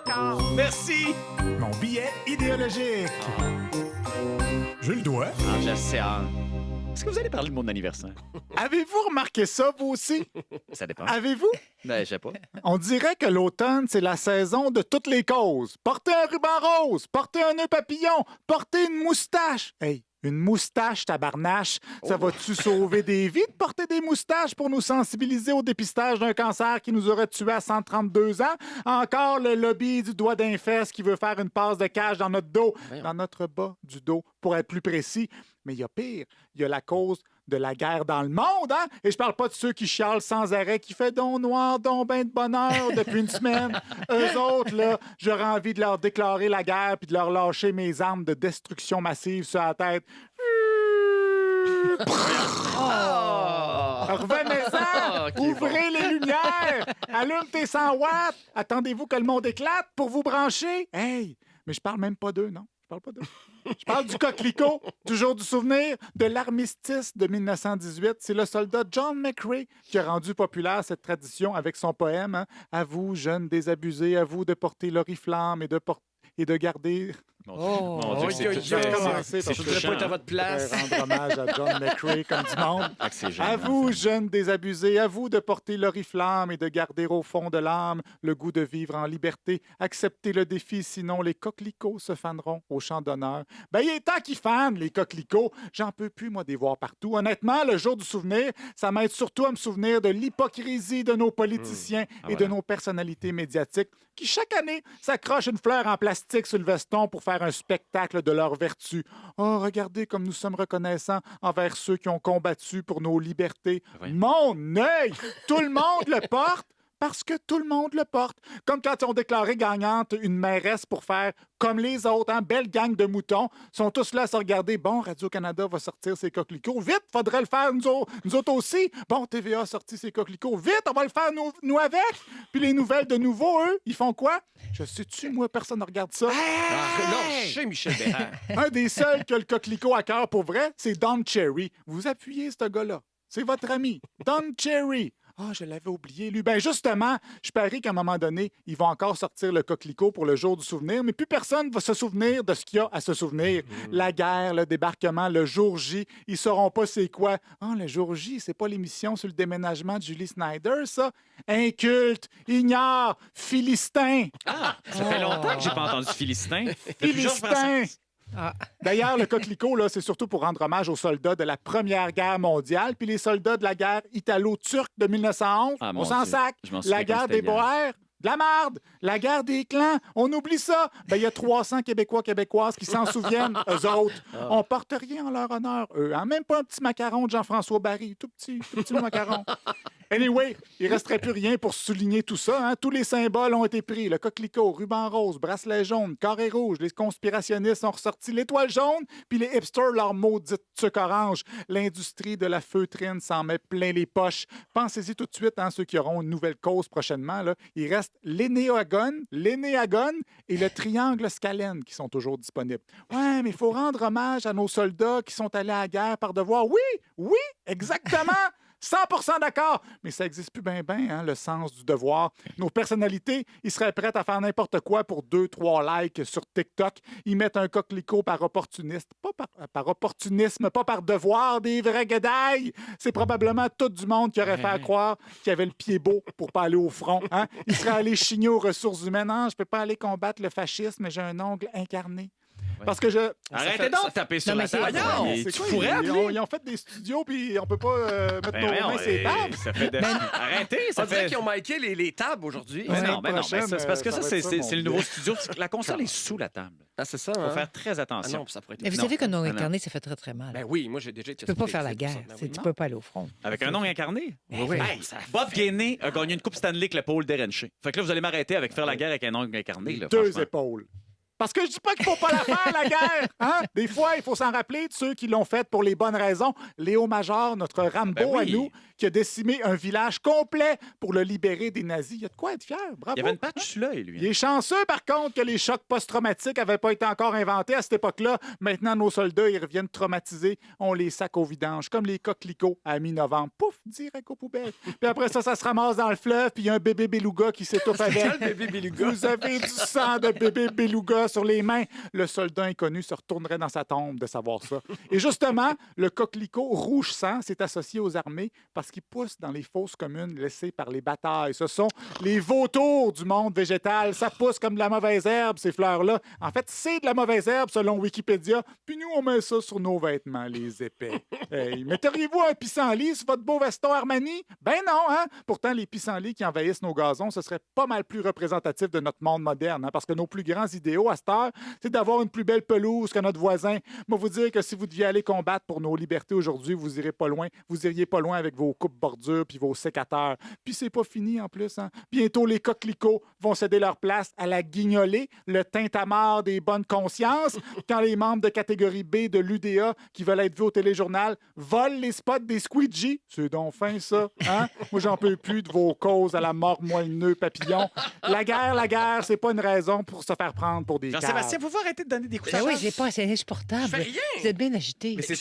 encore. Merci! Mon billet idéologique. Je le dois. Ah, je sais. Est-ce que vous allez parler de mon anniversaire? Avez-vous remarqué ça, vous aussi? Ça dépend. Avez-vous? Ben, je sais pas. On dirait que l'automne, c'est la saison de toutes les causes. Portez un ruban rose, portez un nœud papillon, portez une moustache. Hey, une moustache, tabarnache, ça va-tu sauver des vies de porter des moustaches pour nous sensibiliser au dépistage d'un cancer qui nous aurait tués à 132 ans? Encore le lobby du doigt d'un fesse qui veut faire une passe de cage dans notre dos, dans notre bas du dos, pour être plus précis. Mais il y a pire, il y a la cause de la guerre dans le monde, hein? Et je parle pas de ceux qui chialent sans arrêt, qui fait don noir, don ben de bonheur depuis une semaine. Eux autres, là, j'aurais envie de leur déclarer la guerre puis de leur lâcher mes armes de destruction massive sur la tête. Revenez-en! Ouvrez les lumières! Allume tes 100 watts! Attendez-vous que le monde éclate pour vous brancher? Hey! Mais je parle même pas d'eux, non? Je parle pas d'eux. Je parle du coquelicot, du jour du souvenir, de l'armistice de 1918. C'est le soldat John McCrae qui a rendu populaire cette tradition avec son poème hein? À vous, jeunes désabusés, à vous de porter l'oriflamme et de garder... Mon Dieu, Je vais recommencer c'est parce que Je voudrais pas être à votre je voudrais place. rendre hommage à John McCrae comme du monde. Ah, que c'est gênant, À vous, ça. jeunes désabusés, à vous de porter l'oriflamme et de garder au fond de l'âme le goût de vivre en liberté. Acceptez le défi, sinon les coquelicots se faneront au champ d'honneur. Ben, il est temps qu'ils fanent, les coquelicots. J'en peux plus, moi, des voir partout. Honnêtement, le jour du souvenir, ça m'aide surtout à me souvenir de l'hypocrisie de nos politiciens et de nos personnalités médiatiques qui, chaque année, s'accrochent une fleur en plastique sur le veston pour faire un spectacle de leur vertu. Oh, regardez comme nous sommes reconnaissants envers ceux qui ont combattu pour nos libertés. Oui. Mon œil! Tout le monde le porte parce que tout le monde le porte. Comme quand ils ont déclaré gagnante une mairesse pour faire comme les autres, hein, belle gang de moutons, sont tous là à se regarder. Bon, Radio-Canada va sortir ses coquelicots. Vite, faudrait le faire nous autres aussi. Bon, TVA a sorti ses coquelicots. Vite, on va le faire nous avec. Puis les nouvelles de nouveau, eux, ils font quoi? Je sais-tu, moi, personne ne regarde ça. Non, chez Michel Bérard. Un des seuls qui a le coquelicot à cœur pour vrai, c'est Don Cherry. Vous appuyez ce gars-là. C'est votre ami, Don Cherry. Ah, je l'avais oublié, lui. Ben justement, je parie qu'à un moment donné, ils vont encore sortir le coquelicot pour le jour du souvenir, mais plus personne va se souvenir de ce qu'il y a à se souvenir. La guerre, le débarquement, le jour J, ils sauront pas c'est quoi. Ah, le jour J, c'est pas l'émission sur le déménagement de Julie Snyder, ça? Inculte, ignore, philistin. Ah, ça fait longtemps que j'ai pas entendu Philistin. Depuis Georges Brassens. Philistin! D'ailleurs, le coquelicot, là, c'est surtout pour rendre hommage aux soldats de la Première Guerre mondiale, puis les soldats de la guerre italo-turque de 1911. Ah, mon on s'en Dieu. sac. Je m'en souviens La comme guerre c'était des hier. Boers, de la marde. La guerre des clans, on oublie ça. Ben, il y a 300 Québécois, Québécoises qui s'en souviennent, eux autres. On porte rien en leur honneur, eux. Hein? Même pas un petit macaron de Jean-François Barry. Tout petit le macaron. Anyway, il resterait plus rien pour souligner tout ça. Hein? Tous les symboles ont été pris. Le coquelicot, ruban rose, bracelet jaune, carré rouge. Les conspirationnistes ont ressorti l'étoile jaune, puis les hipsters leur maudite tuque orange. L'industrie de la feutrine s'en met plein les poches. Pensez-y tout de suite, hein, ceux qui auront une nouvelle cause prochainement. Là. Il reste l'énéagone et le triangle scalène qui sont toujours disponibles. Ouais, mais il faut rendre hommage à nos soldats qui sont allés à la guerre par devoir. Oui, exactement. 100% d'accord, mais ça n'existe plus bien, hein, le sens du devoir. Nos personnalités, ils seraient prêts à faire n'importe quoi pour 2-3 likes sur TikTok. Ils mettent un coquelicot par opportuniste, pas par opportunisme, pas par devoir, des vrais guédailles. C'est probablement tout du monde qui aurait fait croire qu'il avait le pied beau pour pas aller au front. Hein? Ils seraient allés chigner aux ressources humaines. Non, je peux pas aller combattre le fascisme, mais j'ai un ongle incarné. Parce que je... Arrêtez donc de taper sur Non, la mais c'est- table. Voyons, Et C'est tu quoi, fourrais, ils ont fait des studios, puis on peut pas mettre nos mains sur les tables. Ça fait Arrêtez, On ça dirait fait... qu'ils ont miqué les tables aujourd'hui. Mais Ouais. non, mais prochaine, c'est parce que ça ça, va être ça, c'est mon le nouveau Dieu. studio. La console est sous la table. Ah, c'est ça, Il hein? faut faire très Ah attention. non, ça pourrait être... Mais vous Non. savez qu'un nom Non, non. incarné, ça fait très, très mal. Ben oui, moi, j'ai déjà été... Tu peux pas faire la guerre. Ben Tu peux pas aller au front. Avec un nom incarné? oui. Hey, Bob Gainey a gagné une Coupe Stanley avec l'épaule d'Erenché. Fait que là, vous allez m'arrêter avec faire la guerre avec un nom incarné. Là, Deux franchement. épaules. Parce que je dis pas qu'il faut pas la faire, la guerre. Hein? Des fois, il faut s'en rappeler de ceux qui l'ont faite pour les bonnes raisons. Léo Major, notre Rambo Ben oui. à nous, qui a décimé un village complet pour le libérer des nazis. Il y a de quoi être fier. Bravo. Il y avait une patch sur l'œil, lui. Il est chanceux, par contre, que les chocs post-traumatiques n'avaient pas été encore inventés à cette époque-là. Maintenant, nos soldats, ils reviennent traumatisés. On les sac au vidange, comme les coquelicots à mi-novembre. Pouf, direct aux poubelles. Puis après ça se ramasse dans le fleuve, puis il y a un bébé beluga qui s'étouffe avec. Quel bébé beluga? Vous avez du sang de bébé beluga sur les mains. Le soldat inconnu se retournerait dans sa tombe de savoir ça. Et justement, le coquelicot rouge sang s'est associé aux armées parce qu'il pousse dans les fosses communes laissées par les batailles. Ce sont les vautours du monde végétal. Ça pousse comme de la mauvaise herbe, ces fleurs-là. En fait, c'est de la mauvaise herbe selon Wikipédia. Puis nous, on met ça sur nos vêtements, les épais. Hey, metteriez-vous un pissenlit sur votre beau veston Armani? Ben non, hein? Pourtant, les pissenlits qui envahissent nos gazons, ce serait pas mal plus représentatif de notre monde moderne, hein? Parce que nos plus grands idéaux à cette heure, c'est d'avoir une plus belle pelouse que notre voisin. Moi, vous dire que si vous deviez aller combattre pour nos libertés aujourd'hui, vous irez pas loin. Vous iriez pas loin avec vos coupes bordures puis vos sécateurs. Puis c'est pas fini en plus, hein? Bientôt, les coquelicots vont céder leur place à la guignolée, le tintamarre des bonnes consciences, quand les membres de catégorie B de l'UDA qui veulent être vus au téléjournal volent les spots des squeegees. C'est donc fin, ça, hein? Moi, j'en peux plus de vos causes à la mort moelleux papillon. La guerre, c'est pas une raison pour se faire prendre pour des Jean-Sébastien, caves. faut arrêter de donner des coups de Ben oui, chasse. j'ai pas, c'est insupportable. Je fais rien. Vous êtes bien agité. Mais c'est